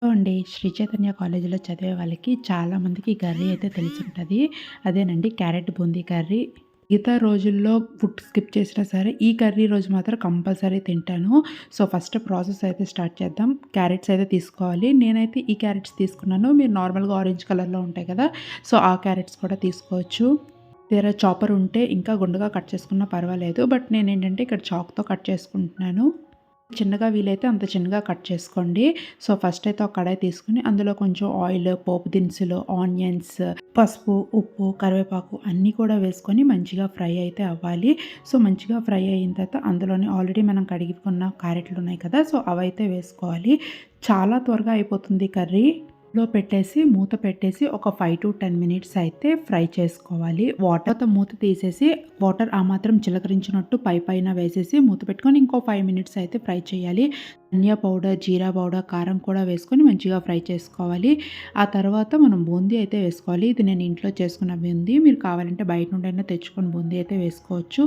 అండి. శ్రీ చైతన్య కాలేజీలో చదివే వాళ్ళకి చాలామందికి ఈ కర్రీ అయితే తెలిసుంటది. అదేనండి క్యారెట్ బూందీ కర్రీ. మిగతా రోజుల్లో ఫుడ్ స్కిప్ చేసినా సరే, ఈ కర్రీ రోజు మాత్రం కంపల్సరీ తింటాను. సో, ఫస్ట్ ప్రాసెస్ అయితే స్టార్ట్ చేద్దాం. క్యారెట్స్ అయితే తీసుకోవాలి. నేనైతే ఈ క్యారెట్స్ తీసుకున్నాను. మీరు నార్మల్‌గా ఆరెంజ్ కలర్‌లో ఉంటాయి కదా! సో, ఆ క్యారెట్స్ కూడా తీసుకోవచ్చు. వేరే చాపర్ ఉంటే ఇంకా గుండుగా కట్ చేసుకున్నా పర్వాలేదు. బట్ నేనేంటంటే ఇక్కడ చాక్‌తో కట్ చేసుకుంటున్నాను. చిన్నగా వీలైతే అంత చిన్నగా కట్ చేసుకోండి. సో, ఫస్ట్ అయితే ఒక కడాయి తీసుకొని అందులో కొంచెం ఆయిల్, పోపు దినుసులు, ఆనియన్స్, పసుపు, ఉప్పు, కరివేపాకు అన్నీ కూడా వేసుకొని మంచిగా ఫ్రై అయితే అవ్వాలి. సో, మంచిగా ఫ్రై అయిన తర్వాత అందులోనే ఆల్రెడీ మనం కడుగుకున్న క్యారెట్లు ఉన్నాయి కదా! సో, అవైతే వేసుకోవాలి. చాలా త్వరగా అయిపోతుంది కర్రీ. పెట్టేసి మూత పెట్టేసి ఒక 5-10 మినిట్స్ అయితే ఫ్రై చేసుకోవాలి. తర్వాత మూత తీసేసి వాటర్ ఆ మాత్రం చిలకరించినట్టు పైన వేసేసి మూత పెట్టుకొని ఇంకో 5 మినిట్స్ అయితే ఫ్రై చేయాలి. ధనియా పౌడర్, జీరా పౌడర్, కారం కూడా వేసుకొని మంచిగా ఫ్రై చేసుకోవాలి. ఆ తర్వాత మనం బూందీ అయితే వేసుకోవాలి. ఇది నేను ఇంట్లో చేసుకున్న బూందీ. మీరు కావాలంటే బయట నుండైనా తెచ్చుకొని బూందీ అయితే వేసుకోవచ్చు.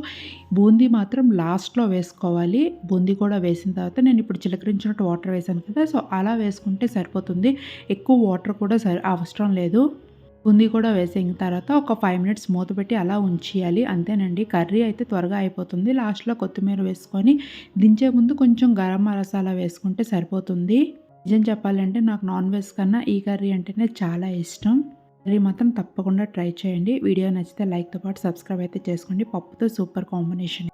బూందీ మాత్రం లాస్ట్‌లో వేసుకోవాలి. బూందీ కూడా వేసిన తర్వాత నేను ఇప్పుడు చిలకరించినట్టు వాటర్ వేసాను కదా! సో, అలా వేసుకుంటే సరిపోతుంది. ఎక్కువ వాటర్ కూడా అవసరం లేదు. బూందీ కూడా వేసిన తర్వాత ఒక 5 మినిట్స్ మూత పెట్టి అలా ఉంచేయాలి. అంతేనండి. కర్రీ అయితే త్వరగా అయిపోతుంది. లాస్ట్‌లో కొత్తిమీర వేసుకొని దించే ముందు కొంచెం గరం మసాలా వేసుకుంటే సరిపోతుంది. నిజం చెప్పాలంటే నాకు నాన్ వెజ్ కన్నా ఈ కర్రీ అంటేనే చాలా ఇష్టం. కర్రీ మాత్రం తప్పకుండా ట్రై చేయండి. వీడియో నచ్చితే లైక్‌తో పాటు సబ్స్క్రైబ్ అయితే చేసుకోండి. పప్పుతో సూపర్ కాంబినేషన్.